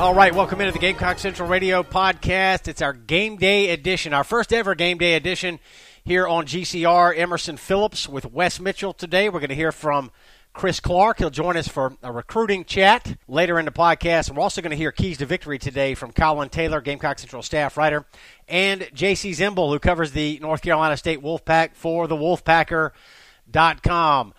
All right, welcome into the Gamecock Central Radio podcast. It's our Game Day edition, our first ever Game Day edition here on GCR. Emerson Phillips with Wes Mitchell today. We're going to hear from Chris Clark. He'll join us for a recruiting chat later in the podcast. And we're also going to hear Keys to Victory today from Collyn Taylor, Gamecock Central staff writer, and Jacey Zembal, who covers the North Carolina State Wolfpack for the Wolfpacker.com.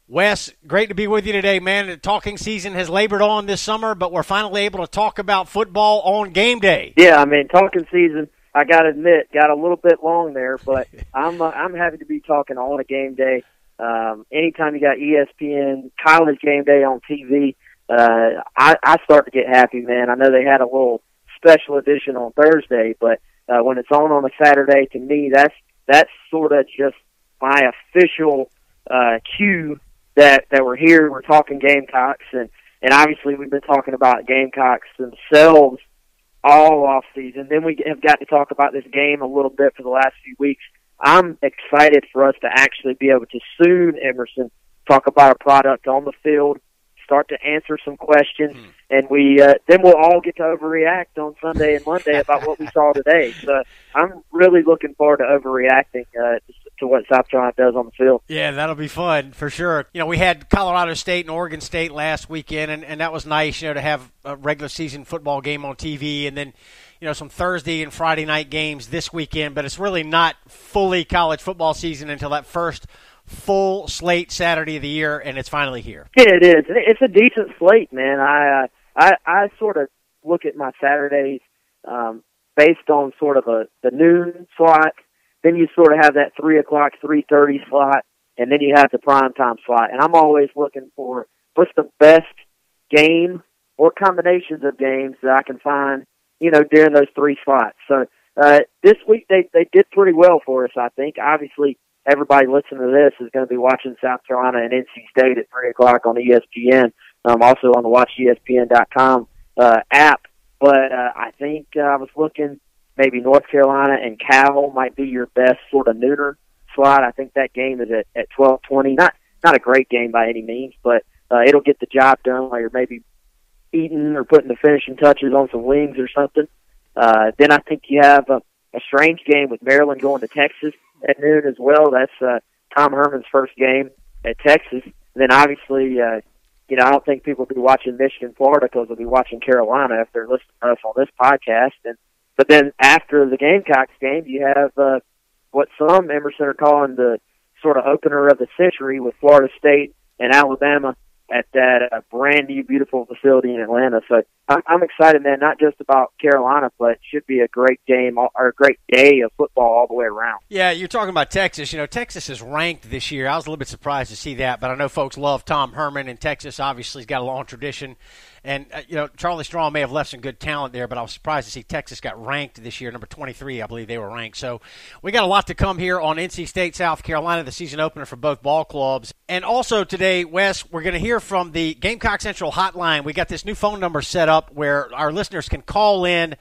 Wes, great to be with you today, man. The talking season has labored on this summer, but we're finally able to talk about football on game day. Yeah, I mean, talking season, I got to admit, got a little bit long there, but I'm happy to be talking on a game day. Anytime you got ESPN, college game day on TV, I start to get happy, man. I know they had a little special edition on Thursday, but when it's on a Saturday, to me, that's sort of just my official cue that we're here, we're talking Gamecocks, and obviously we've been talking about Gamecocks themselves all off season. Then we have got to talk about this game a little bit for the last few weeks. I'm excited for us to actually be able to soon, Emerson, talk about a product on the field, start to answer some questions, and then we'll all get to overreact on Sunday and Monday about what we saw today. So I'm really looking forward to overreacting to what South Carolina does on the field. Yeah, that'll be fun for sure. You know, we had Colorado State and Oregon State last weekend, and that was nice, to have a regular season football game on TV, and then, some Thursday and Friday night games this weekend, but it's really not fully college football season until that first full slate Saturday of the year, and it's finally here. Yeah, it is. It's a decent slate, man. I sort of look at my Saturdays based on sort of the noon slot. Then you sort of have that 3 o'clock, 3:30 slot, and then you have the primetime slot. And I'm always looking for what's the best game or combinations of games that I can find, during those three slots. So this week they did pretty well for us, I think. Obviously, everybody listening to this is going to be watching South Carolina and NC State at 3 o'clock on ESPN, also on the WatchESPN.com app. But I think I was looking, maybe North Carolina and Cal might be your best sort of nooner slot. I think that game is at 12:20. Not a great game by any means, but it'll get the job done while you're maybe eating or putting the finishing touches on some wings or something. Then I think you have a strange game with Maryland going to Texas at noon as well. That's Tom Herman's first game at Texas. And then obviously, I don't think people will be watching Michigan, Florida, because they'll be watching Carolina if they're listening to us on this podcast. But then after the Gamecocks game, you have what some Emerson are calling the sort of opener of the century with Florida State and Alabama at that brand new, beautiful facility in Atlanta. So I'm excited, man, not just about Carolina, but it should be a great game or a great day of football all the way around. Yeah, you're talking about Texas. Texas is ranked this year. I was a little bit surprised to see that, but I know folks love Tom Herman, and Texas obviously has got a long tradition. And, Charlie Strong may have left some good talent there, but I was surprised to see Texas got ranked this year, number 23, I believe they were ranked. So we got a lot to come here on NC State, South Carolina, the season opener for both ball clubs. And also today, Wes, we're going to hear from the Gamecock Central hotline. We got this new phone number set up where our listeners can call in,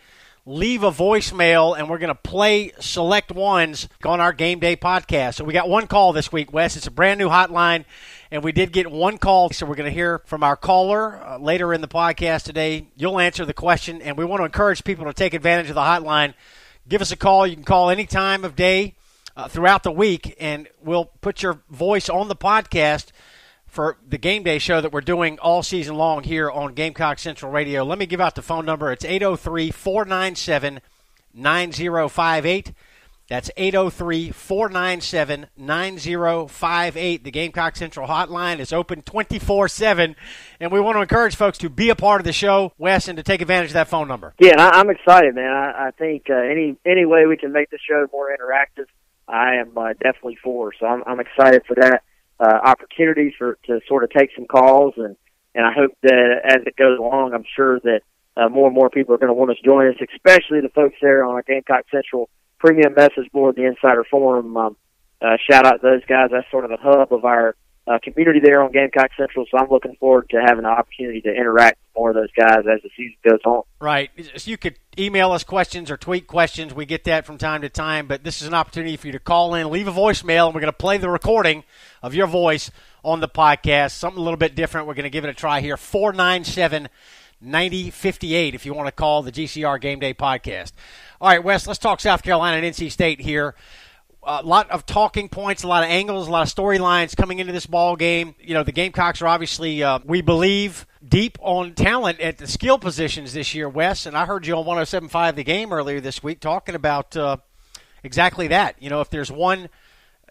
leave a voicemail, and we're going to play select ones on our Game Day podcast. So we got one call this week, Wes. It's a brand new hotline, and we did get one call. So we're going to hear from our caller later in the podcast today. You'll answer the question, and we want to encourage people to take advantage of the hotline. Give us a call. You can call any time of day throughout the week, and we'll put your voice on the podcast for the Game Day show that we're doing all season long here on Gamecock Central Radio. Let me give out the phone number. It's 803-497-9058. That's 803-497-9058. The Gamecock Central hotline is open 24/7, and we want to encourage folks to be a part of the show, Wes, and to take advantage of that phone number. Yeah, and I'm excited, man. I think any way we can make the show more interactive, I am definitely for. So I'm excited for that. Opportunities to sort of take some calls, and I hope that as it goes along, I'm sure that more and more people are going to want us to join us, especially the folks there on our Gamecock Central premium message board, the Insider Forum. Shout out to those guys. That's sort of the hub of our community there on Gamecock Central, so I'm looking forward to having an opportunity to interact with more of those guys as the season goes on. Right. So you could email us questions or tweet questions. We get that from time to time, but this is an opportunity for you to call in, leave a voicemail, and we're going to play the recording of your voice on the podcast. Something a little bit different. We're going to give it a try here. 497 9058 if you want to call the GCR Game Day podcast. All right, Wes, let's talk South Carolina and NC State here. A lot of talking points, a lot of angles, a lot of storylines coming into this ball game. You know, the Gamecocks are obviously, we believe, deep on talent at the skill positions this year, Wes. And I heard you on 107.5 The Game earlier this week talking about exactly that. You know, if there's one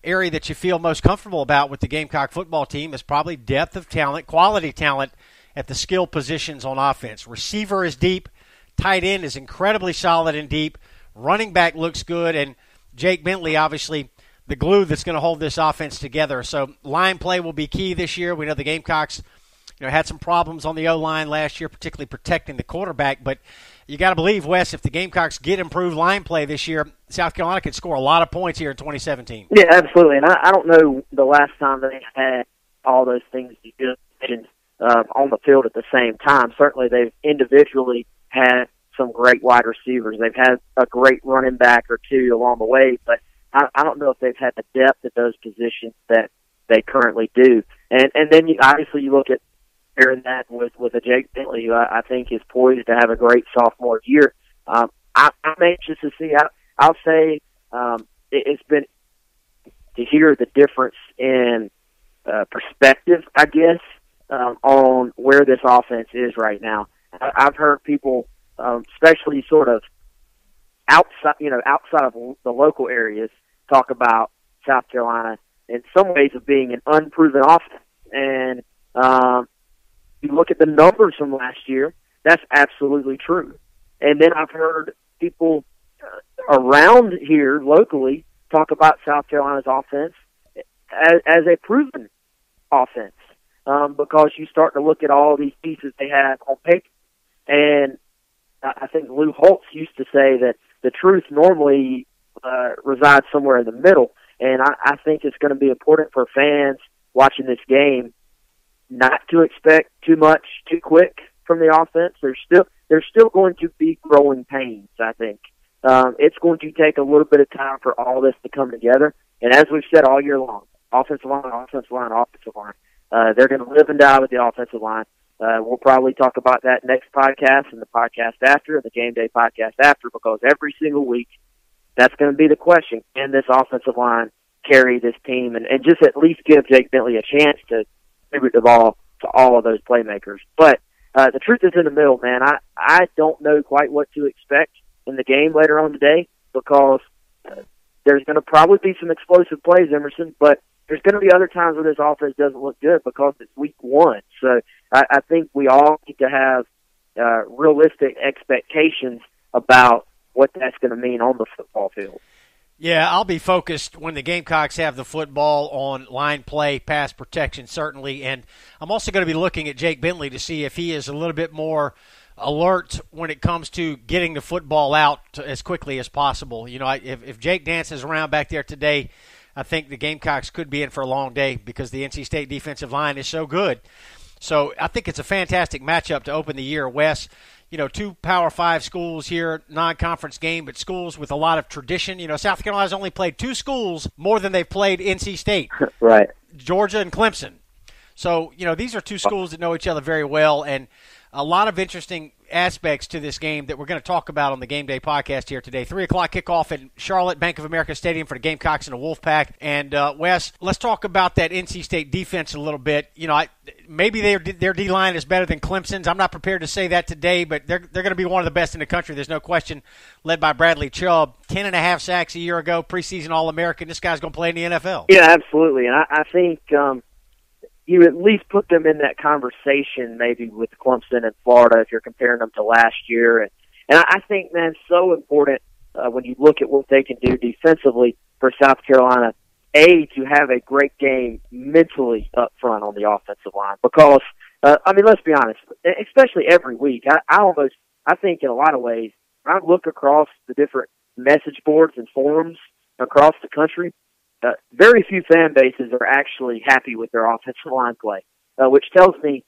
area that you feel most comfortable about with the Gamecock football team, is probably depth of talent, quality talent at the skill positions on offense. Receiver is deep. Tight end is incredibly solid and deep. Running back looks good. And Jake Bentley, obviously, the glue that's going to hold this offense together. So line play will be key this year. We know the Gamecocks, had some problems on the O-line last year, particularly protecting the quarterback. But you got to believe, Wes, if the Gamecocks get improved line play this year, South Carolina could score a lot of points here in 2017. Yeah, absolutely. And I don't know the last time they had all those things you just mentioned on the field at the same time. Certainly they've individually had some great wide receivers. They've had a great running back or two along the way, but I don't know if they've had the depth at those positions that they currently do. And then obviously you look at pairing that with a Jake Bentley, who I think is poised to have a great sophomore year. I'm anxious to see. I'll say it's been to hear the difference in perspective, I guess, on where this offense is right now. I've heard people, especially sort of outside of the local areas, talk about South Carolina in some ways of being an unproven offense. And you look at the numbers from last year, that's absolutely true. And then I've heard people around here locally talk about South Carolina's offense as a proven offense, because you start to look at all these pieces they have on paper. And I think Lou Holtz used to say that the truth normally resides somewhere in the middle. And I think it's going to be important for fans watching this game not to expect too much too quick from the offense. There's still going to be growing pains, I think. It's going to take a little bit of time for all this to come together. And as we've said all year long, offensive line, offensive line, offensive line. They're going to live and die with the offensive line. We'll probably talk about that next podcast and the podcast after, and the Game Day podcast after, because every single week that's going to be the question. Can this offensive line carry this team and just at least give Jake Bentley a chance to distribute the ball to all of those playmakers? But the truth is in the middle, man. I don't know quite what to expect in the game later on today, because there's going to probably be some explosive plays, Emerson, but there's going to be other times where this offense doesn't look good because it's week one. So I think we all need to have realistic expectations about what that's going to mean on the football field. Yeah, I'll be focused when the Gamecocks have the football on line play, pass protection, certainly. And I'm also going to be looking at Jake Bentley to see if he is a little bit more alert when it comes to getting the football out as quickly as possible. If Jake dances around back there today, I think the Gamecocks could be in for a long day because the NC State defensive line is so good. So I think it's a fantastic matchup to open the year, Wes. Two Power 5 schools here, non-conference game, but schools with a lot of tradition. South Carolina's only played two schools more than they've played NC State. Right. Georgia and Clemson. So, these are two schools that know each other very well, and a lot of interesting aspects to this game that we're going to talk about on the Game Day podcast here today. 3 o'clock kickoff at Charlotte Bank of America Stadium for the Gamecocks and the Wolfpack. And, Wes, let's talk about that NC State defense a little bit. Maybe their D-line is better than Clemson's. I'm not prepared to say that today, but they're going to be one of the best in the country. There's no question, led by Bradley Chubb. 10.5 sacks a year ago, preseason All-American. This guy's going to play in the NFL. Yeah, absolutely. And I think you at least put them in that conversation maybe with Clemson and Florida if you're comparing them to last year. And I think, man, it's so important when you look at what they can do defensively for South Carolina, to have a great game mentally up front on the offensive line. Because, let's be honest, especially every week, I think in a lot of ways, I look across the different message boards and forums across the country, very few fan bases are actually happy with their offensive line play, which tells me,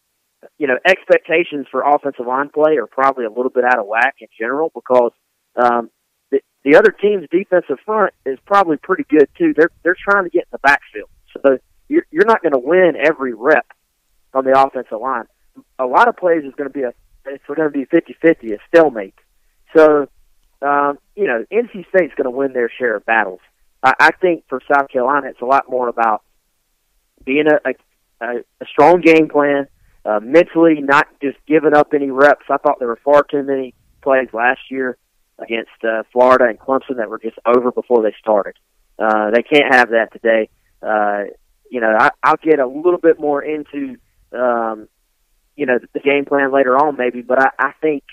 expectations for offensive line play are probably a little bit out of whack in general, because the other team's defensive front is probably pretty good too. They're trying to get in the backfield, so you're not going to win every rep on the offensive line. A lot of plays is going to be it's going to be 50-50, a stalemate. So, NC State's going to win their share of battles. I think for South Carolina, it's a lot more about being a strong game plan, mentally not just giving up any reps. I thought there were far too many plays last year against Florida and Clemson that were just over before they started. They can't have that today. I'll get a little bit more into, the game plan later on maybe, but I think,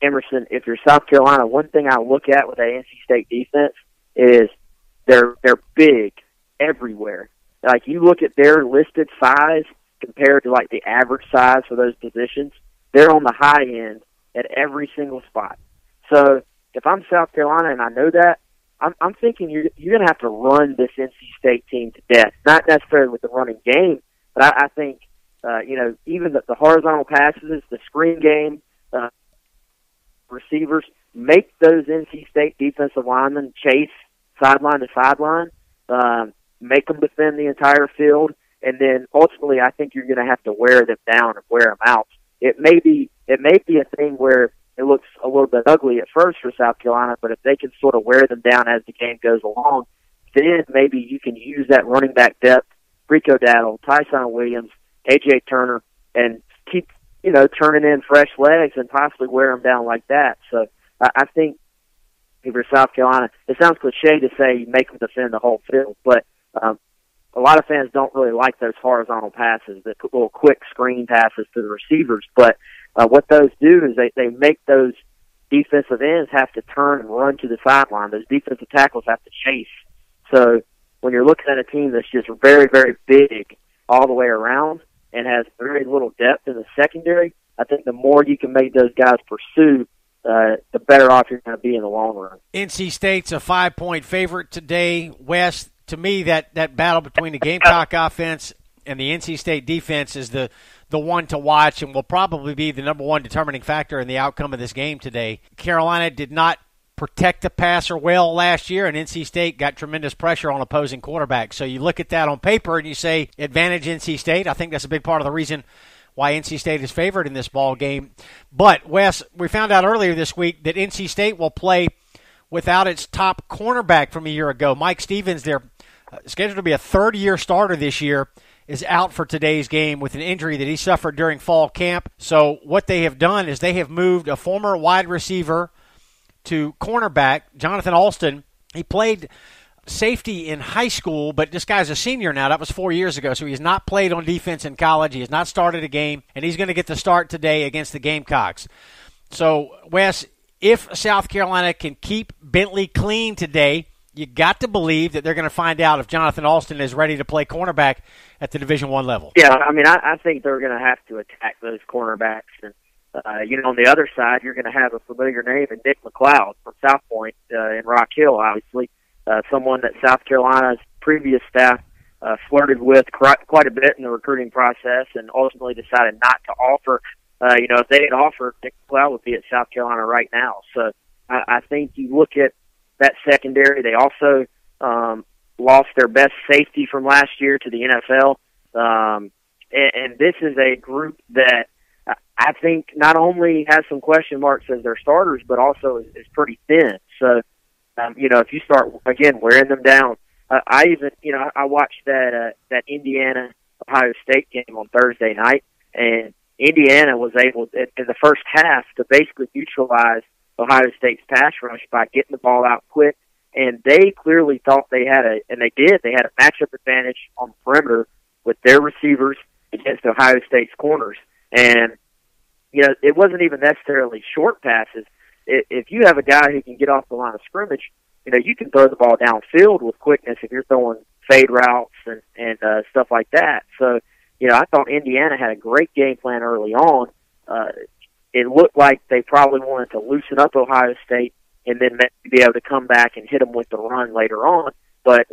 Emerson, if you're South Carolina, one thing I look at with the NC State defense is they're big everywhere. Like, you look at their listed size compared to, like, the average size for those positions, they're on the high end at every single spot. So if I'm South Carolina and I know that, I'm thinking you're going to have to run this NC State team to death. Not necessarily with the running game, but I think, even the horizontal passes, the screen game, receivers, make those NC State defensive linemen chase sideline to sideline, make them defend the entire field, and then ultimately I think you're going to have to wear them down and wear them out. It may be a thing where it looks a little bit ugly at first for South Carolina, but if they can sort of wear them down as the game goes along, then maybe you can use that running back depth, Rico Dowdle, Tyson Williams, A.J. Turner, and keep, turning in fresh legs and possibly wear them down like that. So I think if you're South Carolina, it sounds cliche to say make them defend the whole field, but a lot of fans don't really like those horizontal passes, the little quick screen passes to the receivers. But what those do is they make those defensive ends have to turn and run to the sideline. Those defensive tackles have to chase. So when you're looking at a team that's just very, very big all the way around and has very little depth in the secondary, I think the more you can make those guys pursue, the better off you're going to be in the long run. NC State's a 5-point favorite today. Wes, to me, that battle between the Gamecock offense and the NC State defense is the one to watch and will probably be the number one determining factor in the outcome of this game today. Carolina did not protect the passer well last year, and NC State got tremendous pressure on opposing quarterbacks. So you look at that on paper and you say, advantage NC State. I think that's a big part of the reason why NC State is favored in this ball game. But, Wes, we found out earlier this week that NC State will play without its top cornerback from a year ago. Mike Stevens, their scheduled to be a third-year starter this year, is out for today's game with an injury that he suffered during fall camp. So what they have done is they have moved a former wide receiver to cornerback, Jonathan Alston. He played safety in high school, but this guy's a senior now. That was 4 years ago, so he has not played on defense in college. He has not started a game, and he's going to get the start today against the Gamecocks. So, Wes, if South Carolina can keep Bentley clean today, you got to believe that they're going to find out if Jonathan Alston is ready to play cornerback at the Division I level. Yeah, I think they're going to have to attack those cornerbacks. And, on the other side, you're going to have a familiar name in Nick McLeod from South Point in Rock Hill, obviously. Someone that South Carolina's previous staff flirted with quite a bit in the recruiting process and ultimately decided not to offer. If they had offered, Nick McLeod would be at South Carolina right now. So I think you look at that secondary. They also lost their best safety from last year to the NFL. And this is a group that I think not only has some question marks as their starters, but also is pretty thin. So, if you start, again, wearing them down, I watched that Indiana-Ohio State game on Thursday night, and Indiana was able, in the first half, to basically neutralize Ohio State's pass rush by getting the ball out quick, and they clearly thought they had a matchup advantage on the perimeter with their receivers against Ohio State's corners. And, it wasn't even necessarily short passes. If you have a guy who can get off the line of scrimmage, you can throw the ball downfield with quickness if you're throwing fade routes and stuff like that. So, I thought Indiana had a great game plan early on. It looked like they probably wanted to loosen up Ohio State and then maybe be able to come back and hit them with the run later on. But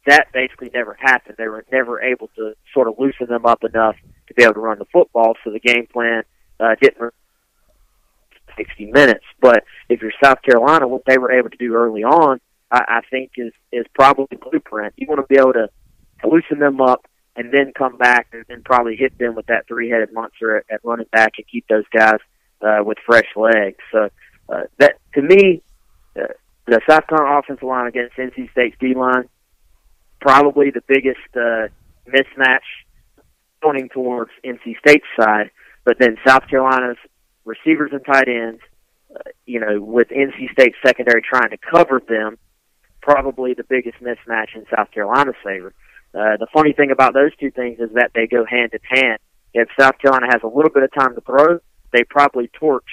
that basically never happened. They were never able to sort of loosen them up enough to be able to run the football. So the game plan didn't 60 minutes. But if you're South Carolina, what they were able to do early on, I think is probably blueprint. You want to be able to loosen them up, and then come back and probably hit them with that three-headed monster at running back and keep those guys with fresh legs. So that, to me, the South Carolina offensive line against NC State's D-line, probably the biggest mismatch pointing towards NC State's side. But then South Carolina's receivers and tight ends, with NC State's secondary trying to cover them, probably the biggest mismatch in South Carolina's favor. The funny thing about those two things is that they go hand in hand. If South Carolina has a little bit of time to throw, they probably torch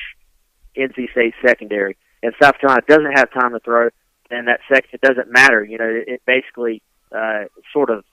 NC State's secondary. If South Carolina doesn't have time to throw, then it doesn't matter. It basically sort of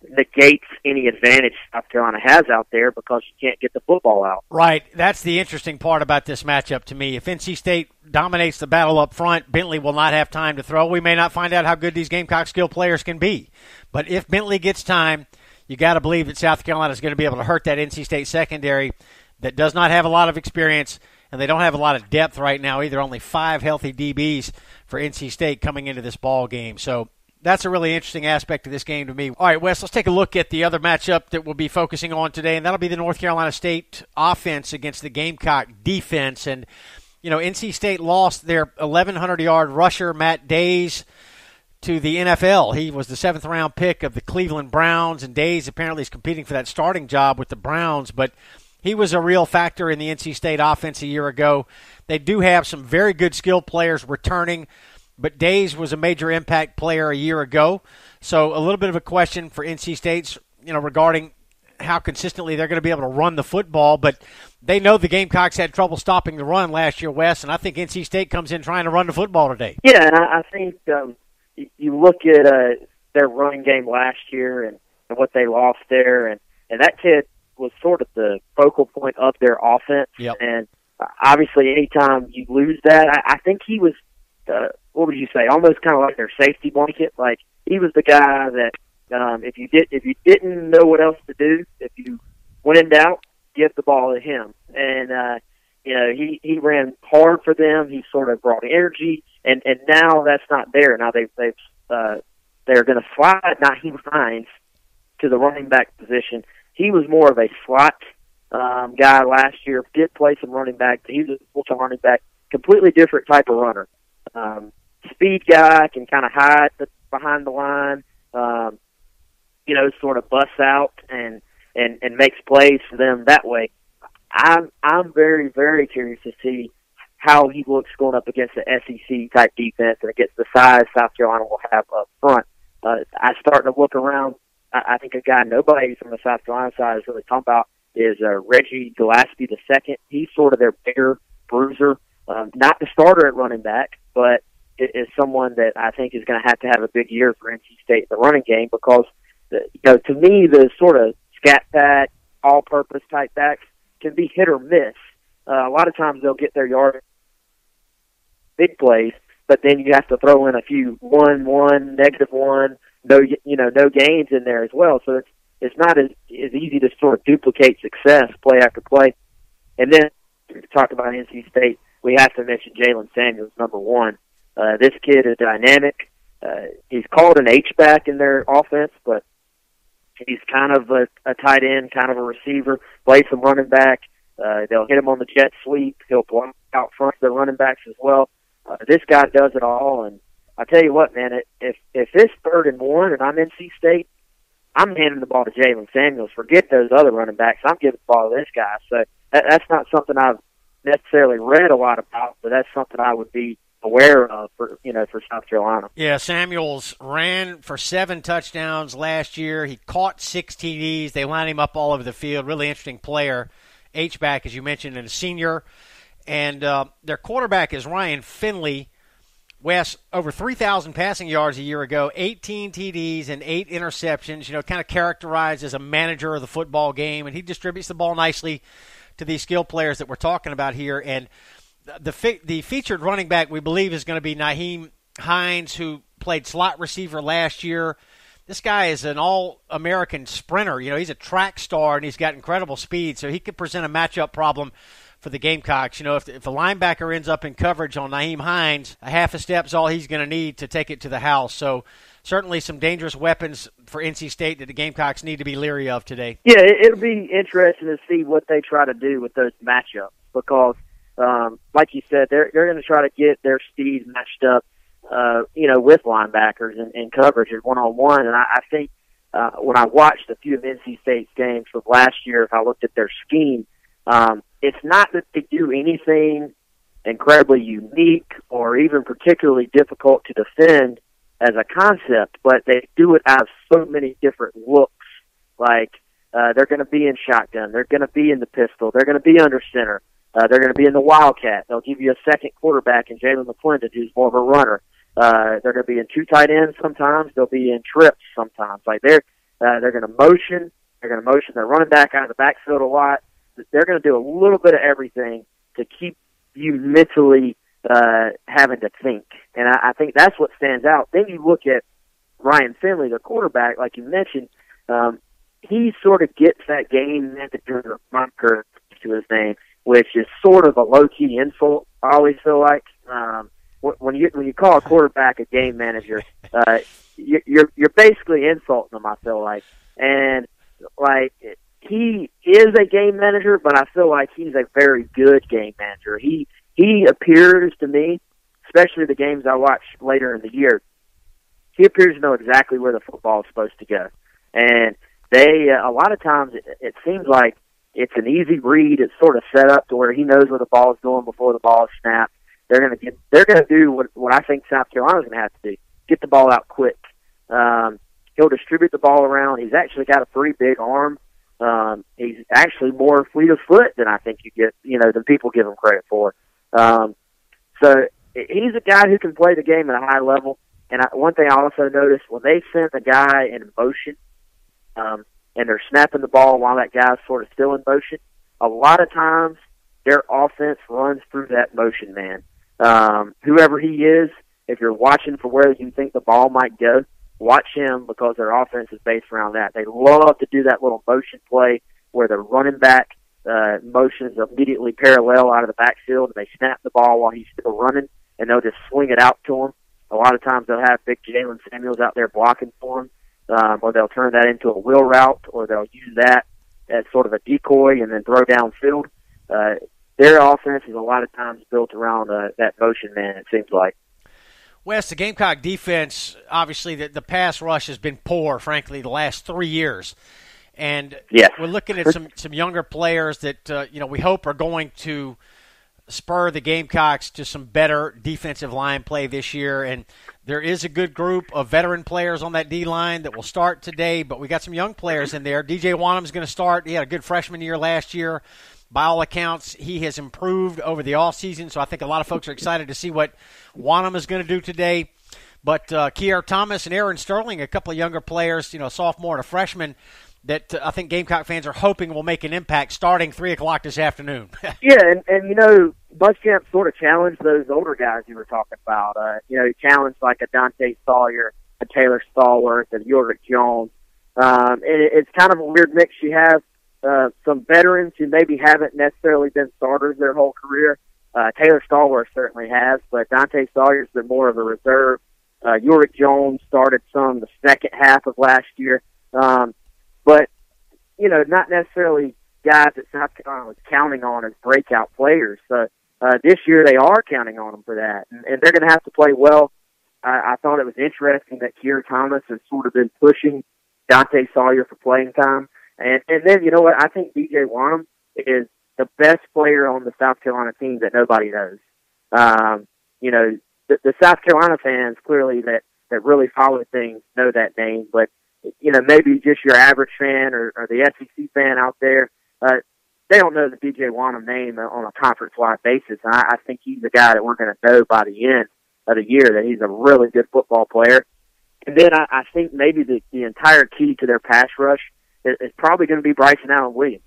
negates any advantage South Carolina has out there because you can't get the football out. Right. That's the interesting part about this matchup to me. If NC State dominates the battle up front, Bentley will not have time to throw. We may not find out how good these Gamecock skill players can be. But if Bentley gets time, you got to believe that South Carolina is going to be able to hurt that NC State secondary that does not have a lot of experience, and they don't have a lot of depth right now either. Only 5 healthy DBs for NC State coming into this ball game. So that's a really interesting aspect of this game to me. All right, Wes, let's take a look at the other matchup that we'll be focusing on today, and that'll be the North Carolina State offense against the Gamecock defense. And, NC State lost their 1,100-yard rusher, Matt Days, to the NFL. He was the 7th-round pick of the Cleveland Browns, and Days apparently is competing for that starting job with the Browns, but he was a real factor in the NC State offense a year ago. They do have some very good skill players returning, but Days was a major impact player a year ago. So a little bit of a question for NC State's, regarding how consistently they're going to be able to run the football. But they know the Gamecocks had trouble stopping the run last year, Wes, and I think NC State comes in trying to run the football today. Yeah, and I think you look at their running game last year and what they lost there, and that kid was sort of the focal point of their offense. Yep. And obviously anytime you lose that, I think he was what would you say? Almost kind of like their safety blanket. Like he was the guy that if you didn't know what else to do, if you went in doubt, give the ball to him. And he ran hard for them. He sort of brought energy, and now that's not there. Now they're going to slide Naheem Hines to the running back position. He was more of a slot guy last year. Did play some running back, but he was a full-time running back. Completely different type of runner. Speed guy, can kind of hide behind the line, sort of busts out and makes plays for them that way. I'm very, very curious to see how he looks going up against the SEC type defense and against the size South Carolina will have up front. I starting to look around. I think a guy nobody from the South Carolina side is really talking about is Reggie Gillespie II. He's sort of their bigger bruiser. Not the starter at running back, but is someone that I think is going to have a big year for NC State in the running game because, to me, the sort of scat back, all-purpose type backs can be hit or miss. A lot of times they'll get their yard big plays, but then you have to throw in a few -1, -1, no gains in there as well. So it's not as easy to sort of duplicate success play after play. And then to talk about NC State, we have to mention Jalen Samuels, number 1. This kid is dynamic. He's called an H-back in their offense, but he's kind of a tight end, kind of a receiver, plays some running back. They'll hit him on the jet sweep. He'll block out front of the running backs as well. This guy does it all, and I tell you what, man, if it's 3rd and 1 and I'm NC State, I'm handing the ball to Jalen Samuels. Forget those other running backs. I'm giving the ball to this guy. So that's not something I've necessarily read a lot about, but that's something I would be aware of for South Carolina. Yeah, Samuels ran for 7 touchdowns last year. He caught 6 TDs. They line him up all over the field. Really interesting player. H-back, as you mentioned, and a senior. And their quarterback is Ryan Finley. Wes, over 3,000 passing yards a year ago, 18 TDs and 8 interceptions, kind of characterized as a manager of the football game. And he distributes the ball nicely to these skill players that we're talking about here. And the featured running back, we believe, is going to be Naheem Hines, who played slot receiver last year. this guy is an all-American sprinter. You know, he's a track star, and he's got incredible speed, so he could present a matchup problem for the Gamecocks. You know, if a linebacker ends up in coverage on Nyheim Hines, a half a step's all he's going to need to take it to the house. So certainly some dangerous weapons for NC State that the Gamecocks need to be leery of today. Yeah, it'll be interesting to see what they try to do with those matchups because, like you said, they're going to try to get their speed matched up, with linebackers and coverage and one-on-one. And I think when I watched a few of NC State's games from last year, if I looked at their scheme, it's not that they do anything incredibly unique or even particularly difficult to defend as a concept, but they do it out of so many different looks. Like they're going to be in shotgun, they're going to be in the pistol, they're going to be under center, they're going to be in the wildcat. They'll give you a second quarterback in Jalen McClendon, who's more of a runner. They're going to be in two tight ends sometimes. They'll be in trips sometimes. Like they're going to motion. They're going to motion their running back out of the backfield a lot. They're going to do a little bit of everything to keep you mentally having to think. And I think that's what stands out. Then you look at Ryan Finley, the quarterback, like you mentioned. He sort of gets that game manager marker to his name, which is sort of a low-key insult, I always feel like. When you call a quarterback a game manager, you're basically insulting them, I feel like. And, like, he is a game manager, but I feel like he's a very good game manager. He appears to me, especially the games I watch later in the year, he appears to know exactly where the football is supposed to go. And they, a lot of times, it seems like it's an easy read. It's sort of set up to where he knows where the ball is going before the ball is snapped. They're going to do what I think South Carolina's going to have to do: get the ball out quick. He'll distribute the ball around. He's actually got a pretty big arm. He's actually more fleet of foot than I think than people give him credit for. So he's a guy who can play the game at a high level. And one thing I also noticed, when they sent the guy in motion, and they're snapping the ball while that guy's sort of still in motion, a lot of times their offense runs through that motion man. Whoever he is, if you're watching for where you think the ball might go, watch him because their offense is based around that. They love to do that little motion play where the running back motions immediately parallel out of the backfield, and they snap the ball while he's still running, and they'll just swing it out to him. A lot of times they'll have big Jalen Samuels out there blocking for him, or they'll turn that into a wheel route, or they'll use that as sort of a decoy and then throw downfield. Their offense is a lot of times built around that motion man, it seems like. Wes, the Gamecock defense, obviously the pass rush has been poor, frankly, the last 3 years. And yes, we're looking at some younger players that we hope are going to spur the Gamecocks to some better defensive line play this year. And there is a good group of veteran players on that D-line that will start today, but we got some young players in there. DJ Wanham's going to start. He had a good freshman year last year. By all accounts, he has improved over the offseason, so I think a lot of folks are excited to see what Wanham is going to do today. But Kier Thomas and Aaron Sterling, a couple of younger players, a sophomore and a freshman, that I think Gamecock fans are hoping will make an impact starting 3 o'clock this afternoon. Yeah, and Muschamp sort of challenged those older guys you were talking about. He challenged like a Dante Sawyer, a Taylor Stallworth, and Ulrich Jones. And it's kind of a weird mix. You have some veterans who maybe haven't necessarily been starters their whole career. Taylor Stallworth certainly has, but Dante Sawyer's been more of a reserve. Ulrich Jones started some the second half of last year. But, not necessarily guys that South Carolina was counting on as breakout players. So this year they are counting on them for that, and they're going to have to play well. I thought it was interesting that Kier Thomas has sort of been pushing Dante Sawyer for playing time. And then, you know what, I think DJ Wanham is the best player on the South Carolina team that nobody knows. The South Carolina fans clearly that really follow things know that name, but, maybe just your average fan or the SEC fan out there, they don't know the DJ Wanham name on a conference-wide basis. And I think he's the guy that we're going to know by the end of the year that he's a really good football player. And then I think maybe the entire key to their pass rush is probably going to be Bryson Allen Williams.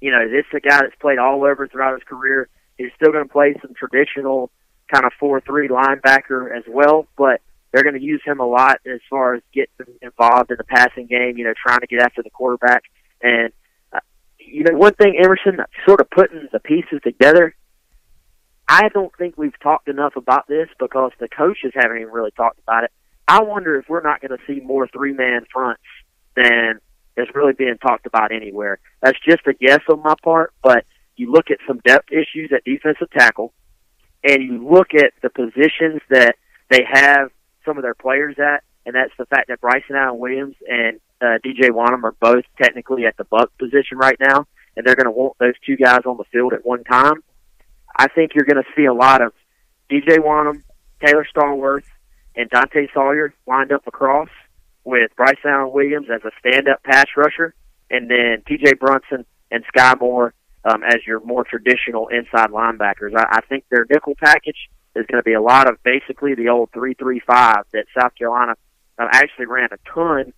This is a guy that's played all over throughout his career. He's still going to play some traditional kind of 4-3 linebacker as well, but They're going to use him a lot as far as getting involved in the passing game, trying to get after the quarterback. And, one thing, Emerson, sort of putting the pieces together, I don't think we've talked enough about this because the coaches haven't even really talked about it. I wonder if we're not going to see more three-man fronts than is really being talked about anywhere. That's just a guess on my part, but you look at some depth issues at defensive tackle, and you look at the positions that they have some of their players at, and that's the fact that Bryson Allen Williams and DJ Wanham are both technically at the buck position right now, and they're going to want those two guys on the field at one time. I think you're going to see a lot of DJ Wanham, Taylor Stallworth, and Dante Sawyer lined up across with Bryce Allen Williams as a stand-up pass rusher, and then T.J. Brunson and Sky Moore as your more traditional inside linebackers. I think their nickel package is going to be a lot of basically the old 3-3-5 that South Carolina actually ran a ton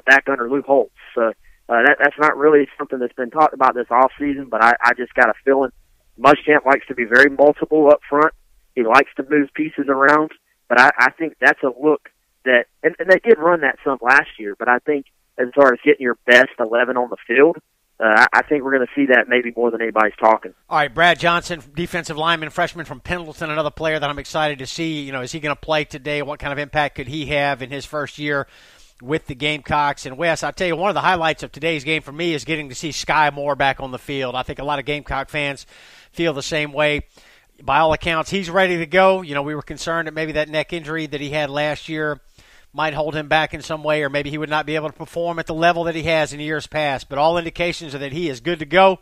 back under Lou Holtz. So that's not really something that's been talked about this offseason, but I just got a feeling Muschamp likes to be very multiple up front. He likes to move pieces around, but I think that's a look that, and they did run that some last year, but I think as far as getting your best 11 on the field, I think we're going to see that maybe more than anybody's talking. All right, Brad Johnson, defensive lineman, freshman from Pendleton, another player that I'm excited to see. Is he going to play today? What kind of impact could he have in his first year with the Gamecocks? And Wes, I'll tell you, one of the highlights of today's game for me is getting to see Sky Moore back on the field. I think a lot of Gamecock fans feel the same way. By all accounts, he's ready to go. We were concerned that maybe that neck injury that he had last year might hold him back in some way, or maybe he would not be able to perform at the level that he has in years past. But all indications are that he is good to go,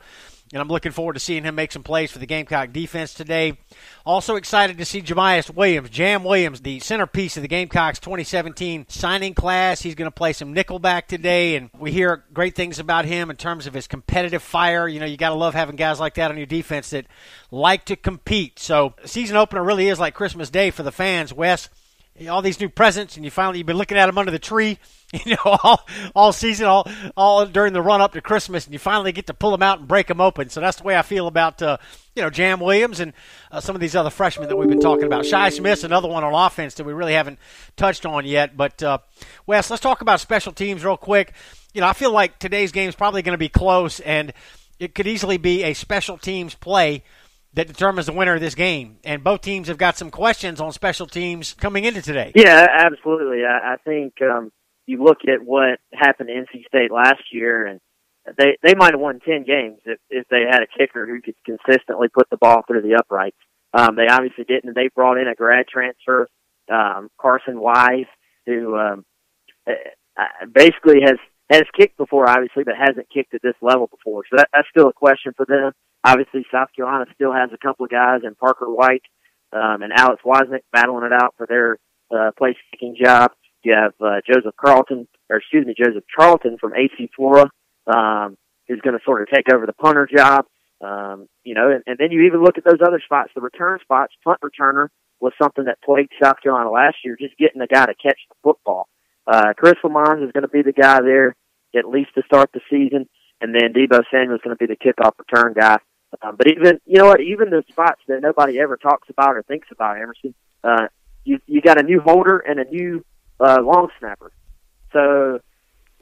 and I'm looking forward to seeing him make some plays for the Gamecock defense today. Also excited to see Jam Williams, the centerpiece of the Gamecocks 2017 signing class. He's going to play some nickelback today, and we hear great things about him in terms of his competitive fire. You got to love having guys like that on your defense that like to compete. So season opener really is like Christmas Day for the fans, Wes. All these new presents, and you've been looking at them under the tree, all season, all during the run up to Christmas, and you finally get to pull them out and break them open. So that's the way I feel about Jam Williams and some of these other freshmen that we've been talking about. Shi Smith's another one on offense that we really haven't touched on yet. But Wes, let's talk about special teams real quick. I feel like today's game is probably going to be close, and it could easily be a special teams play that determines the winner of this game. And both teams have got some questions on special teams coming into today. Yeah, absolutely. I think you look at what happened to NC State last year, and they might have won 10 games if they had a kicker who could consistently put the ball through the uprights. They obviously didn't. They brought in a grad transfer, Carson Wise, who basically has kicked before, obviously, but hasn't kicked at this level before. So that's still a question for them. Obviously, South Carolina still has a couple of guys in Parker White and Alex Wozniak battling it out for their place-kicking job. You have Joseph Charlton from AC Flora, who's going to sort of take over the punter job. And then you even look at those other spots, the return spots. Punt returner was something that plagued South Carolina last year, just getting a guy to catch the football. Chris Lamont is going to be the guy there, at least to start the season, and then Debo Samuel is going to be the kickoff return guy. But even the spots that nobody ever talks about or thinks about, Emerson, you got a new holder and a new long snapper. So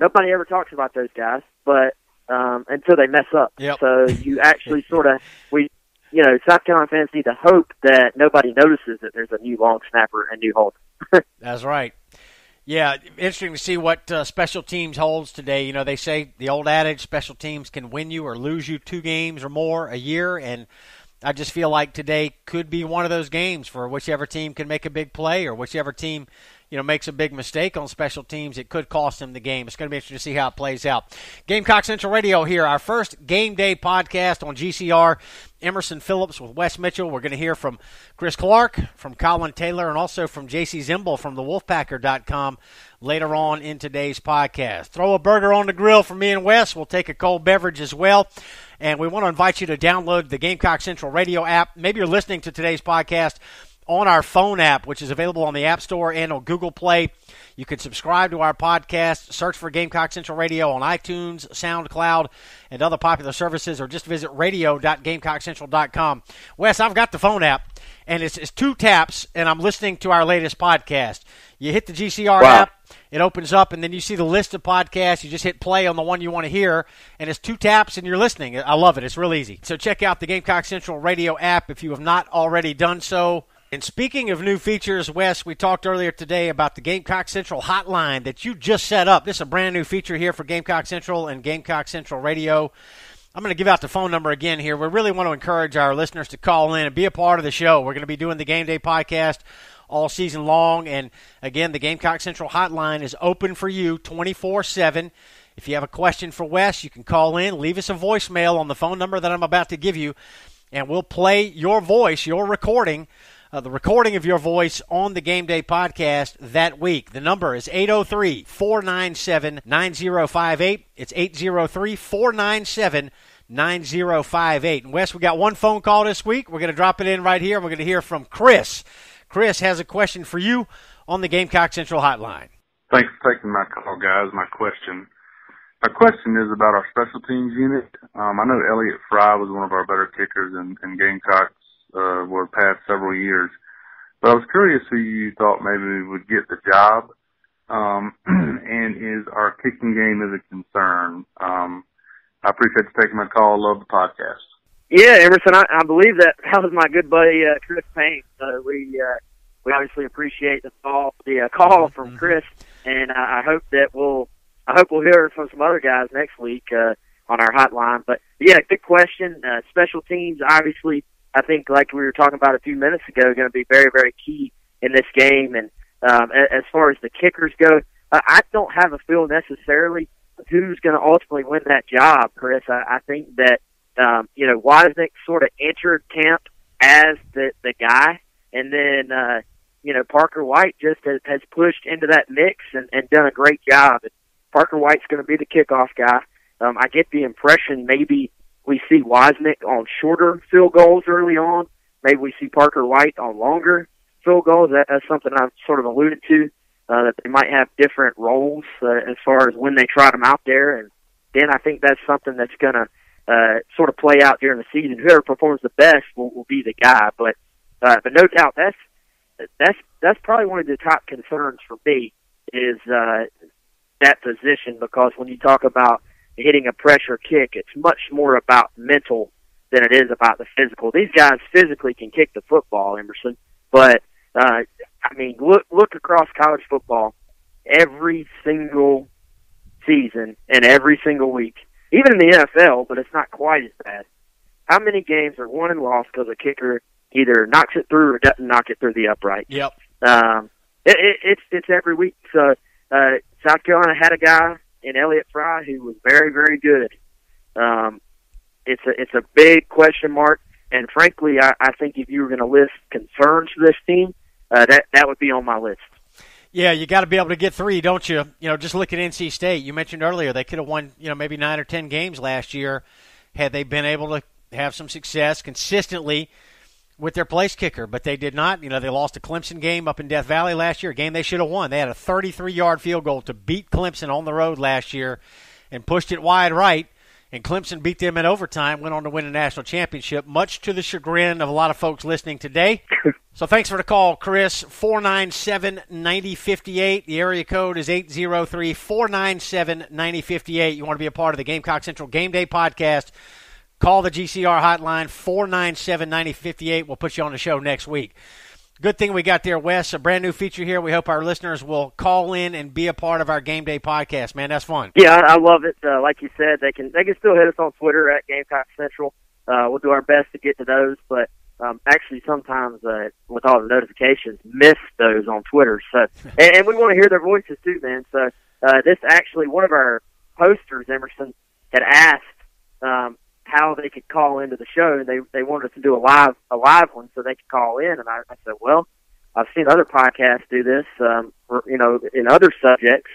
nobody ever talks about those guys, but until they mess up. Yep. So you actually South Carolina fans need to hope that nobody notices that there's a new long snapper and new holder. That's right. Yeah, interesting to see what special teams holds today. They say the old adage, special teams can win you or lose you 2 games or more a year, and I just feel like today could be one of those games for whichever team can make a big play or whichever team makes a big mistake on special teams. It could cost them the game. It's going to be interesting to see how it plays out. Gamecock Central Radio here, our first Game Day podcast on GCR. Emerson Phillips with Wes Mitchell. We're going to hear from Chris Clark, from Collyn Taylor, and also from Jacey Zembal from thewolfpacker.com later on in today's podcast. Throw a burger on the grill for me and Wes. We'll take a cold beverage as well. And we want to invite you to download the Gamecock Central Radio app. Maybe you're listening to today's podcast on our phone app, which is available on the App Store and on Google Play. You can subscribe to our podcast, search for Gamecock Central Radio on iTunes, SoundCloud, and other popular services, or just visit radio.GamecockCentral.com. Wes, I've got the phone app, and it's 2 taps, and I'm listening to our latest podcast. You hit the GCR app, it opens up, and then you see the list of podcasts. You just hit play on the one you want to hear, and it's 2 taps, and you're listening. I love it. It's real easy. So check out the Gamecock Central radio app if you have not already done so. And speaking of new features, Wes, we talked earlier today about the Gamecock Central hotline that you just set up. This is a brand new feature here for Gamecock Central and Gamecock Central Radio. I'm going to give out the phone number again here. We really want to encourage our listeners to call in and be a part of the show. We're going to be doing the Game Day podcast all season long. And, again, the Gamecock Central hotline is open for you 24/7. If you have a question for Wes, you can call in, leave us a voicemail on the phone number that I'm about to give you, and we'll play your voice, your recording, the recording of your voice on the Game Day podcast that week. The number is 803-497-9058. It's 803-497-9058. And, Wes, we got one phone call this week. We're going to drop it in right here. We're going to hear from Chris. Chris has a question for you on the Gamecock Central hotline. Thanks for taking my call, guys. My question is about our special teams unit. I know Elliott Fry was one of our better kickers in Gamecocks for the past several years. But I was curious who you thought maybe would get the job, and is our kicking game is a concern. I appreciate you taking my call. Love the podcast. Yeah, Emerson, I believe that was my good buddy Chris Payne. We obviously appreciate the call from Chris, and I hope we'll hear from some other guys next week on our hotline. But yeah, good question. Special teams, obviously, I think like we were talking about a few minutes ago, going to be very, very key in this game. And as far as the kickers go, I don't have a feel necessarily who's going to ultimately win that job, Chris. I think that Wozniak sort of entered camp as the guy, and then Parker White just has pushed into that mix and done a great job. Parker White's going to be the kickoff guy. I get the impression maybe we see Wozniak on shorter field goals early on. Maybe we see Parker White on longer field goals. That's something I've sort of alluded to, that they might have different roles as far as when they trot them out there. And then I think that's something that's going to sort of play out during the season. Whoever performs the best will be the guy. But no doubt that's probably one of the top concerns for me is that position, because when you talk about hitting a pressure kick, it's much more about mental than it is about the physical. These guys physically can kick the football, Emerson, but look across college football every single season and every single week. Even in the NFL, but it's not quite as bad. How many games are won and lost because a kicker either knocks it through or doesn't knock it through the upright? Yep. It's every week. So South Carolina had a guy in Elliott Fry who was very, very good. It's a big question mark, and frankly, I think if you were going to list concerns for this team, that would be on my list. Yeah, you got to be able to get 3, don't you? Just look at NC State. You mentioned earlier they could have won, maybe 9 or 10 games last year had they been able to have some success consistently with their place kicker, but they did not. They lost a Clemson game up in Death Valley last year, a game they should have won. They had a 33-yard field goal to beat Clemson on the road last year and pushed it wide right, and Clemson beat them in overtime, went on to win a national championship, much to the chagrin of a lot of folks listening today. So thanks for the call, Chris. 497-9058. The area code is 803-497-9058. You want to be a part of the Gamecock Central Game Day podcast, call the GCR hotline, 497-9058. We'll put you on the show next week. Good thing we got there, Wes. A brand new feature here. We hope our listeners will call in and be a part of our Game Day podcast. Man, that's fun. Yeah, I love it. Like you said, they can still hit us on Twitter at Gamecock Central. We'll do our best to get to those, but actually sometimes with all the notifications, miss those on Twitter. So, and we want to hear their voices too, man. So this actually, one of our posters, Emerson, had asked how they could call into the show. They wanted us to do a live one so they could call in, and I said, well, I've seen other podcasts do this, in other subjects.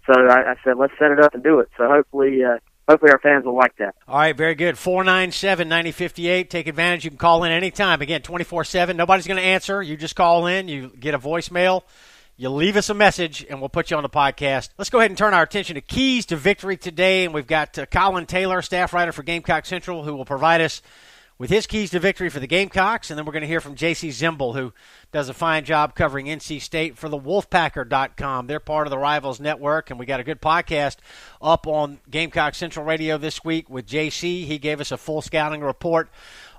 So I said, let's set it up and do it. So hopefully our fans will like that. All right, very good. 497-9058. Take advantage. You can call in anytime. Again, 24/7. Nobody's going to answer. You just call in. You get a voicemail. You leave us a message, and we'll put you on the podcast. Let's go ahead and turn our attention to keys to victory today, and we've got Collyn Taylor, staff writer for Gamecock Central, who will provide us with his keys to victory for the Gamecocks. And then we're going to hear from Jacey Zembal, who does a fine job covering NC State for the Wolfpacker.com. They're part of the Rivals Network, and we got a good podcast up on Gamecock Central Radio this week with Jacey. He gave us a full scouting report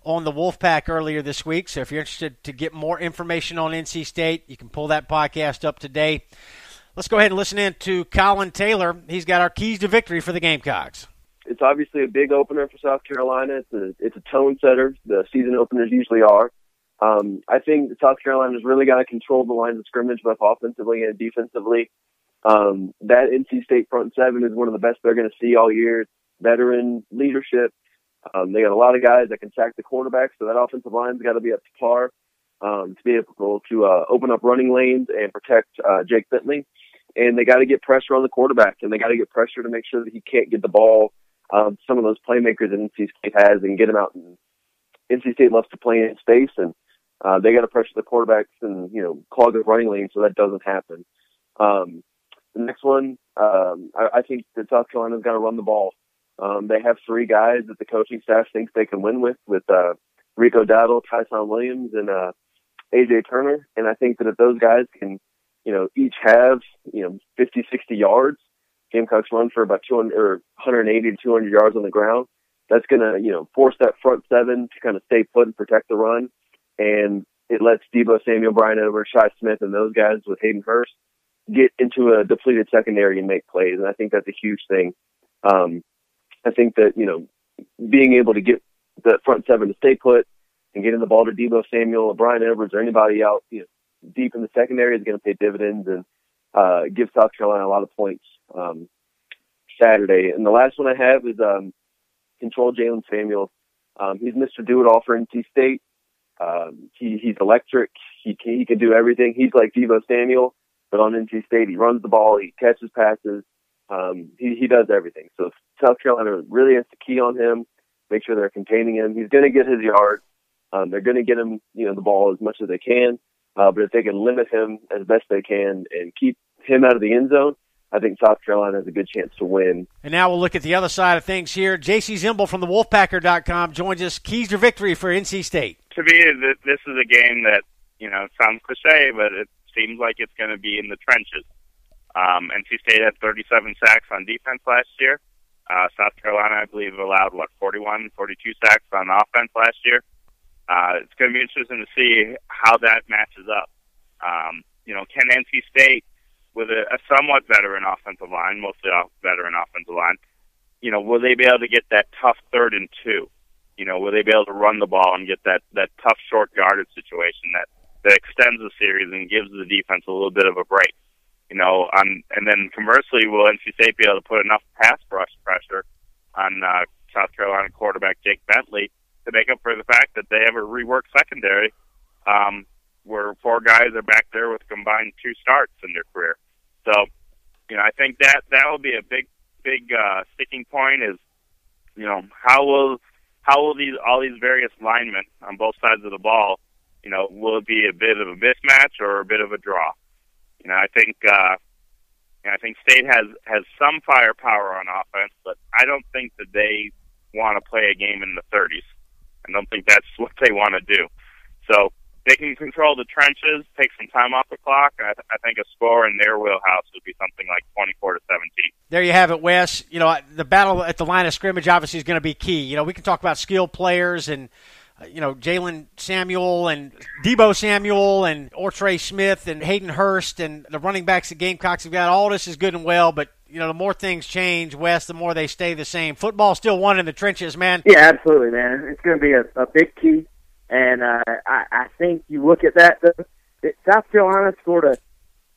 on the Wolfpack earlier this week. So if you're interested to get more information on NC State, you can pull that podcast up today. Let's go ahead and listen in to Collyn Taylor. He's got our keys to victory for the Gamecocks. It's obviously a big opener for South Carolina. It's a tone setter. The season openers usually are. I think that South Carolina's really got to control the lines of scrimmage, both offensively and defensively. That NC State front seven is one of the best they're going to see all year. Veteran leadership. They got a lot of guys that can sack the quarterback, so that offensive line's got to be up to par to be able to open up running lanes and protect Jake Bentley. And they got to get pressure on the quarterback, and they got to get pressure to make sure that he can't get the ball. Some of those playmakers that NC State has and get them out. And NC State loves to play in space, and they got to pressure the quarterbacks and clog the running lane so that doesn't happen. The next one, I think that South Carolina's got to run the ball. They have three guys that the coaching staff thinks they can win with Rico Dowdle, Tyson Williams, and AJ Turner. And I think that if those guys can, each have 50, 60 yards. Gamecocks run for about 180 to 200 yards on the ground. That's going to, force that front seven to kind of stay put and protect the run. And it lets Deebo Samuel, Brian Edwards, Shi Smith, and those guys with Hayden Hurst get into a depleted secondary and make plays. And I think that's a huge thing. I think that, being able to get the front seven to stay put and getting the ball to Deebo Samuel or Brian Edwards or anybody out, deep in the secondary is going to pay dividends and give South Carolina a lot of points Saturday. And the last one I have is control Jalen Samuel. He's Mr. Do-It-All for NC State. He's electric. He can do everything. He's like Deebo Samuel, but on NC State, he runs the ball, he catches passes. He does everything. So South Carolina really has to key on him, make sure they're containing him. He's going to get his yards. They're going to get him, the ball as much as they can. But if they can limit him as best they can and keep him out of the end zone, I think South Carolina has a good chance to win. And now we'll look at the other side of things here. Jacey Zembal from the Wolfpacker.com joins us. Keys to victory for NC State. To me, this is a game that, sounds cliche, but it seems like it's going to be in the trenches. NC State had 37 sacks on defense last year. South Carolina, I believe, allowed, 41, 42 sacks on offense last year. It's going to be interesting to see how that matches up. Can NC State, with a somewhat veteran offensive line, mostly veteran offensive line, will they be able to get that tough 3rd and 2? Will they be able to run the ball and get that tough short yardage situation that extends the series and gives the defense a little bit of a break? And then conversely, will NC State be able to put enough pass rush pressure on South Carolina quarterback Jake Bentley to make up for the fact that they have a reworked secondary where 4 guys are back there with combined 2 starts in their career. So, I think that will be a big sticking point is, how will all these various linemen on both sides of the ball, will it be a bit of a mismatch or a bit of a draw? I think State has some firepower on offense, but I don't think that they want to play a game in the 30s. I don't think that's what they want to do. So they can control the trenches, take some time off the clock. I think a score in their wheelhouse would be something like 24-17. There you have it, Wes. The battle at the line of scrimmage obviously is going to be key. We can talk about skilled players and Jalen Samuel and Deebo Samuel and Ortre Smith and Hayden Hurst and the running backs the Gamecocks have got. All this is good and well, but, the more things change, Wes, the more they stay the same. Football's still won in the trenches, man. Yeah, absolutely, man. It's going to be a big key. And I think you look at that, South Carolina sort of,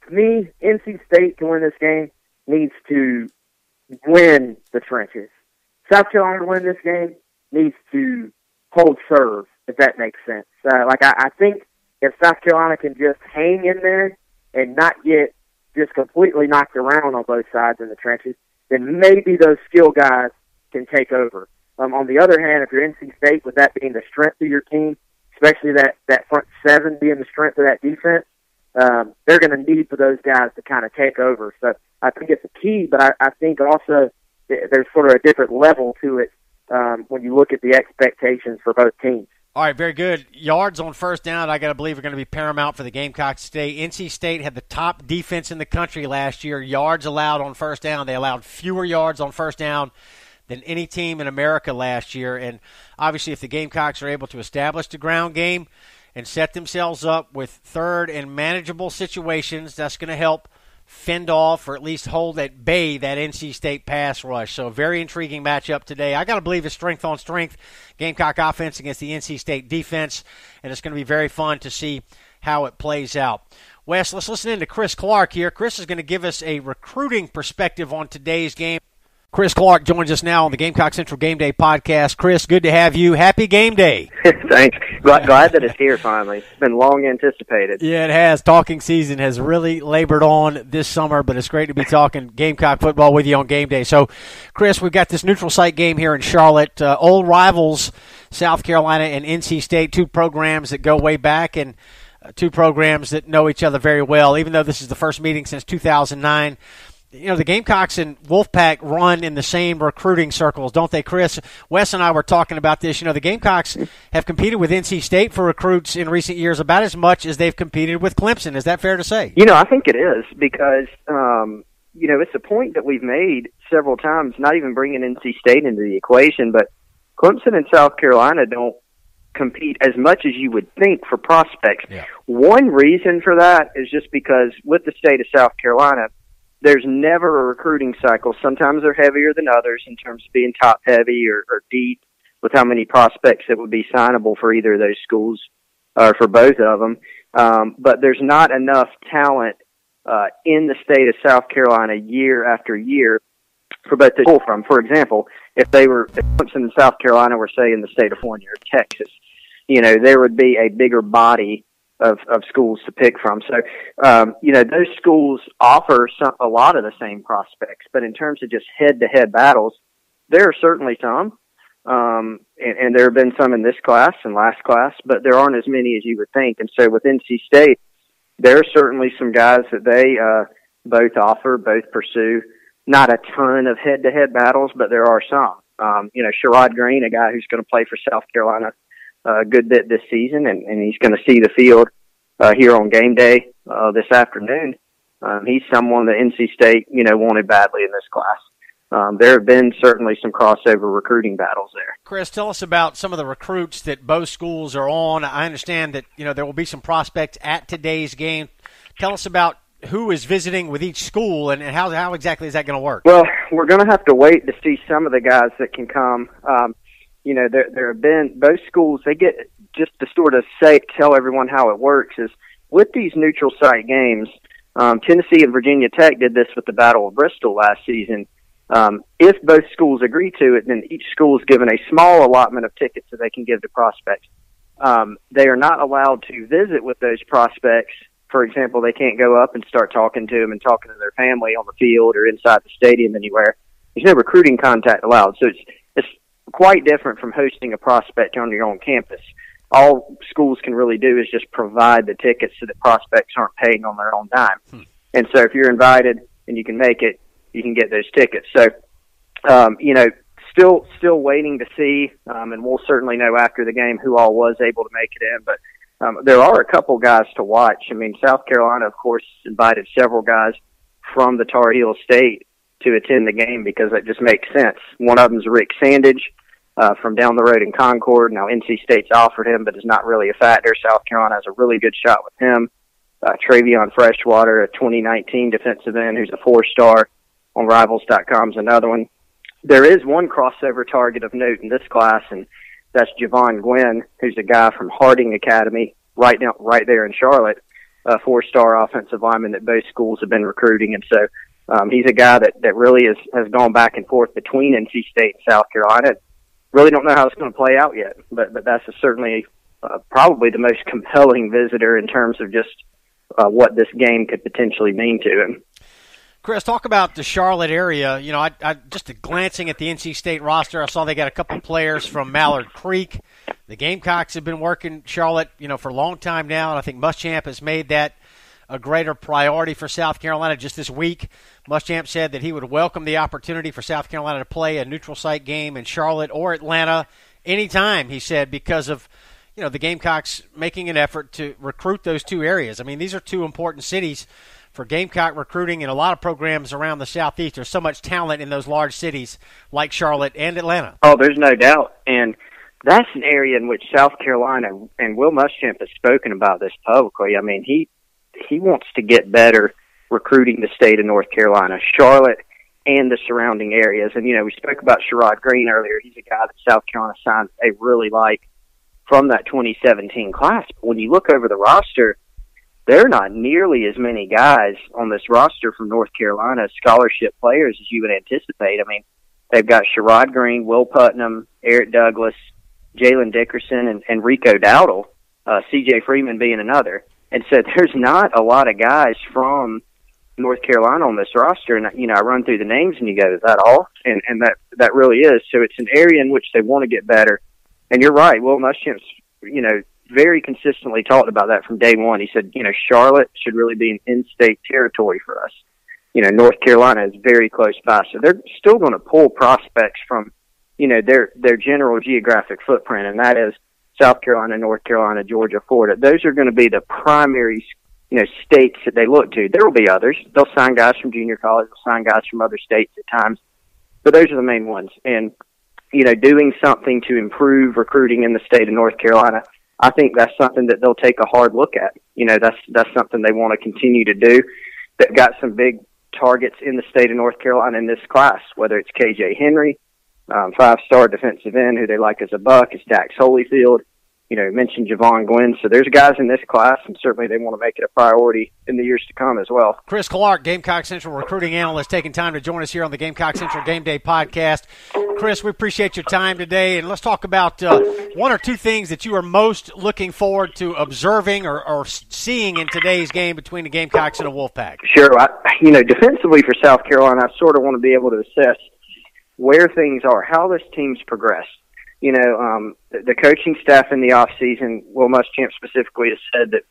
to me, NC State to win this game needs to win the trenches. South Carolina to win this game needs to hold serve, if that makes sense. I think if South Carolina can just hang in there and not get just completely knocked around on both sides in the trenches, then maybe those skill guys can take over. On the other hand, if you're NC State, with that being the strength of your team, especially that front seven being the strength of that defense, they're going to need for those guys to kind of take over. So I think it's a key, but I think also there's sort of a different level to it when you look at the expectations for both teams. All right, very good. Yards on first down, I got to believe, are going to be paramount for the Gamecocks today. NC State had the top defense in the country last year. Yards allowed on first down. They allowed fewer yards on first down than any team in America last year. And obviously, if the Gamecocks are able to establish the ground game and set themselves up with third and manageable situations, that's going to help fend off or at least hold at bay that NC State pass rush. So a very intriguing matchup today. I got to believe it's strength on strength, Gamecock offense against the NC State defense, and it's going to be very fun to see how it plays out. Wes, let's listen in to Chris Clark here. Chris is going to give us a recruiting perspective on today's game. Chris Clark joins us now on the Gamecock Central Game Day podcast. Chris, good to have you. Happy Game Day. Thanks. Glad that it's here finally. It's been long anticipated. Yeah, it has. Talking season has really labored on this summer, but it's great to be talking Gamecock football with you on Game Day. So, Chris, we've got this neutral site game here in Charlotte. Old rivals, South Carolina and NC State, two programs that go way back and two programs that know each other very well, even though this is the first meeting since 2009. You know, the Gamecocks and Wolfpack run in the same recruiting circles, don't they, Chris? Wes and I were talking about this. You know, the Gamecocks have competed with NC State for recruits in recent years about as much as they've competed with Clemson. Is that fair to say? You know, I think it is because, you know, it's a point that we've made several times, not even bringing NC State into the equation, but Clemson and South Carolina don't compete as much as you would think for prospects. Yeah. One reason for that is just because with the state of South Carolina, there's never a recruiting cycle. Sometimes they're heavier than others in terms of being top heavy or deep with how many prospects that would be signable for either of those schools or for both of them. But there's not enough talent in the state of South Carolina year after year for both to pull from. For example, if Clemson and South Carolina were, say, in the state of California or Texas, you know, there would be a bigger body of schools to pick from. So, you know, those schools offer a lot of the same prospects, but in terms of just head-to-head battles, there are certainly some, and there have been some in this class and last class, but there aren't as many as you would think. And so with NC State, there are certainly some guys that they both offer, both pursue. Not a ton of head-to-head battles, but there are some. You know, Sherrod Green, a guy who's going to play for South Carolina a good bit this season, and he's going to see the field here on game day this afternoon. He's someone that NC State, you know, wanted badly in this class. There have been certainly some crossover recruiting battles there. Chris, tell us about some of the recruits that both schools are on. I understand that, you know, there will be some prospects at today's game. Tell us about who is visiting with each school and how exactly is that going to work? Well, we're going to have to wait to see some of the guys that can come. You know, there have been both schools. They get just to sort of tell everyone how it works is with these neutral site games. Tennessee and Virginia Tech did this with the Battle of Bristol last season. If both schools agree to it, then each school is given a small allotment of tickets that they can give to prospects. They are not allowed to visit with those prospects. For example, they can't go up and start talking to them and talking to their family on the field or inside the stadium anywhere. There's no recruiting contact allowed. So it's quite different from hosting a prospect on your own campus. All schools can really do is just provide the tickets so that prospects aren't paying on their own dime. And so if you're invited and you can make it, you can get those tickets. So, you know, still waiting to see, and we'll certainly know after the game who all was able to make it in. But there are a couple guys to watch. I mean, South Carolina, of course, invited several guys from the Tar Heel State to attend the game because that just makes sense. One of them is Rick Sandage from down the road in Concord. Now, NC State's offered him, but is not really a factor. South Carolina has a really good shot with him. Travion Freshwater, a 2019 defensive end who's a 4-star on Rivals.com is another one. There is one crossover target of note in this class, and that's Javon Gwynn, who's a guy from Harding Academy right there in Charlotte, a 4-star offensive lineman that both schools have been recruiting. And so he's a guy that really has gone back and forth between NC State and South Carolina. Really don't know how it's going to play out yet, but that's certainly probably the most compelling visitor in terms of just what this game could potentially mean to him. Chris, talk about the Charlotte area. You know, I just glancing at the NC State roster, I saw they got a couple players from Mallard Creek. The Gamecocks have been working Charlotte, you know, for a long time now, and I think Muschamp has made that a greater priority for South Carolina. Just this week, Muschamp said that he would welcome the opportunity for South Carolina to play a neutral site game in Charlotte or Atlanta anytime, he said, because of the Gamecocks making an effort to recruit those two areas. I mean, these are two important cities for Gamecock recruiting and a lot of programs around the Southeast. There's so much talent in those large cities like Charlotte and Atlanta. Oh, there's no doubt. And that's an area in which South Carolina, and Will Muschamp has spoken about this publicly. I mean, he wants to get better recruiting the state of North Carolina, Charlotte, and the surrounding areas. And, we spoke about Sherrod Green earlier. He's a guy that South Carolina signed they really like from that 2017 class. But when you look over the roster, there are not nearly as many guys on this roster from North Carolina, scholarship players, as you would anticipate. I mean, they've got Sherrod Green, Will Putnam, Eric Douglas, Jalen Dickerson, and Rico Dowdle, C.J. Freeman being another. And so there's not a lot of guys from North Carolina on this roster. And, I run through the names and you go, is that all? And that really is. So it's an area in which they want to get better. And you're right, Will Muschamp's, very consistently talked about that from day one. He said, Charlotte should really be an in-state territory for us. North Carolina is very close by. So they're still going to pull prospects from, their general geographic footprint, and that is South Carolina, North Carolina, Georgia, Florida. Those are going to be the primary, states that they look to. There will be others. They'll sign guys from junior college. They'll sign guys from other states at times. But those are the main ones. And, doing something to improve recruiting in the state of North Carolina, I think that's something that they'll take a hard look at. That's something they want to continue to do. They've got some big targets in the state of North Carolina in this class, whether it's KJ Henry, 5-star defensive end who they like as a buck, is Dax Holyfield. Mentioned Javon Gwynn. So there's guys in this class, and certainly they want to make it a priority in the years to come as well. Chris Clark, Gamecock Central recruiting analyst, taking time to join us here on the Gamecock Central Game Day podcast. Chris, we appreciate your time today, and let's talk about one or two things that you are most looking forward to observing or seeing in today's game between the Gamecocks and the Wolfpack. Sure. Defensively for South Carolina, I sort of want to be able to assess where things are, how this team's progressed. The coaching staff in the off season, Will Muschamp specifically has said that,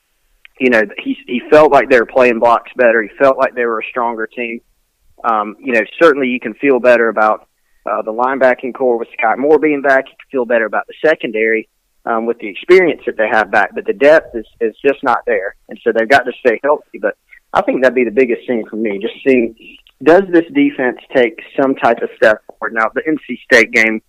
he felt like they were playing blocks better. He felt like they were a stronger team. Certainly you can feel better about the linebacking core with Scott Moore being back. You can feel better about the secondary with the experience that they have back, but the depth is just not there. And so they've got to stay healthy. But I think that'd be the biggest thing for me, just seeing, does this defense take some type of step forward? Now, the NC State game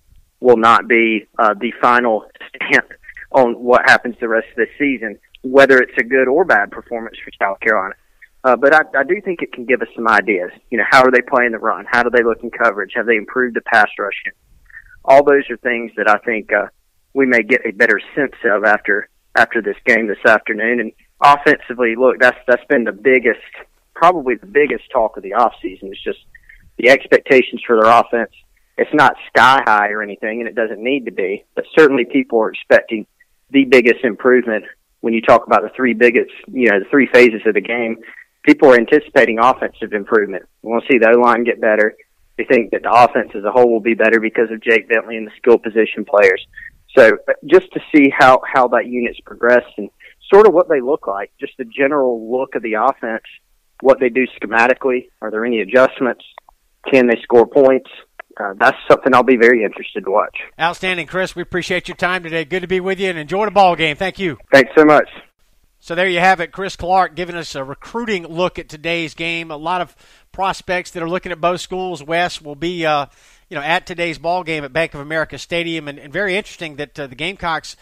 will not be the final stamp on what happens the rest of the season, whether it's a good or bad performance for South Carolina. But I do think it can give us some ideas. How are they playing the run? How do they look in coverage? Have they improved the pass rush? All those are things that I think we may get a better sense of after this game this afternoon. And offensively, look, that's been probably the biggest talk of the offseason. It's just the expectations for their offense. It's not sky high or anything, and it doesn't need to be, but certainly people are expecting the biggest improvement. When you talk about the three phases of the game, people are anticipating offensive improvement. We want to see the O-line get better. They think that the offense as a whole will be better because of Jake Bentley and the skill position players. So just to see how that unit's progressed and sort of what they look like, just the general look of the offense, what they do schematically. Are there any adjustments? Can they score points? That's something I'll be very interested to watch. Outstanding, Chris. We appreciate your time today. Good to be with you, and enjoy the ball game. Thank you. Thanks so much. So there you have it. Chris Clark giving us a recruiting look at today's game. A lot of prospects that are looking at both schools. Wes will be at today's ball game at Bank of America Stadium, and very interesting that the Gamecocks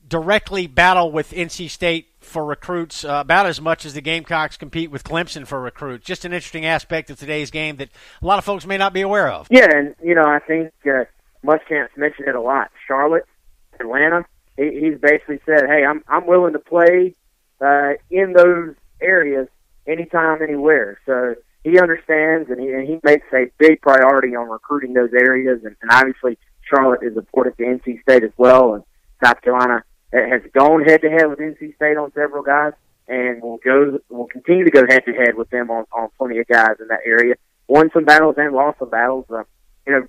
directly battle with NC State for recruits about as much as the Gamecocks compete with Clemson for recruits. Just an interesting aspect of today's game that a lot of folks may not be aware of. Yeah, and, I think Muschamp's mentioned it a lot. Charlotte, Atlanta, he's basically said, hey, I'm willing to play in those areas anytime, anywhere. So he understands, and he makes a big priority on recruiting those areas, and obviously Charlotte is important to NC State as well, and South Carolina has gone head-to-head with NC State on several guys, and will continue to go head-to-head with them on plenty of guys in that area. Won some battles and lost some battles.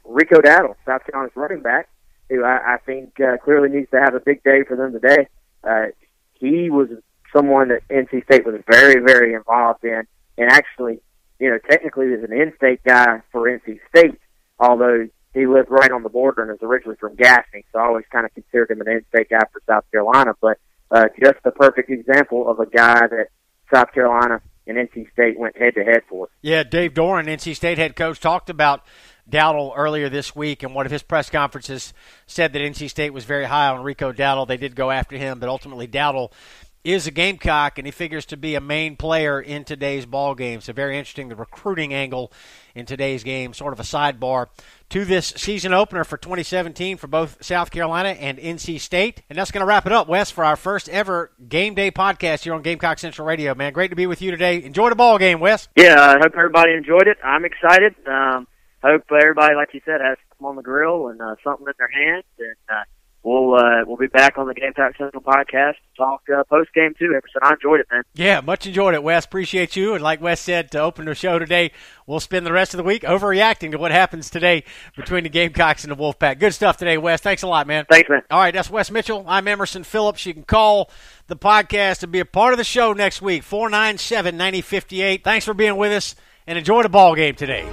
Rico Dowdle, South Carolina's running back, who I think clearly needs to have a big day for them today. He was someone that NC State was very, very involved in, and actually, technically was an in-state guy for NC State, although he lived right on the border and is originally from Gaffney, so I always kind of considered him an in-state guy for South Carolina. But just the perfect example of a guy that South Carolina and NC State went head-to-head for. Yeah, Dave Doran, NC State head coach, talked about Dowdle earlier this week, and one of his press conferences said that NC State was very high on Rico Dowdle. They did go after him, but ultimately Dowdle is a Gamecock, and he figures to be a main player in today's ball game. So very interesting, the recruiting angle in today's game, sort of a sidebar to this season opener for 2017 for both South Carolina and NC State. And that's going to wrap it up, Wes, for our first ever Game Day podcast here on Gamecock Central Radio. Man, great to be with you today. Enjoy the ball game, Wes. Yeah, I hope everybody enjoyed it. I'm excited. Hope everybody, like you said, has something on the grill and something in their hand. And we'll be back on the Gamecock Central podcast to talk post game too. Emerson, I enjoyed it, man. Yeah, much enjoyed it, Wes. Appreciate you. And like Wes said, to open the show today, we'll spend the rest of the week overreacting to what happens today between the Gamecocks and the Wolfpack. Good stuff today, Wes. Thanks a lot, man. Thanks, man. All right, that's Wes Mitchell. I'm Emerson Phillips. You can call the podcast and be a part of the show next week, 497-9058. Thanks for being with us, and enjoy the ball game today.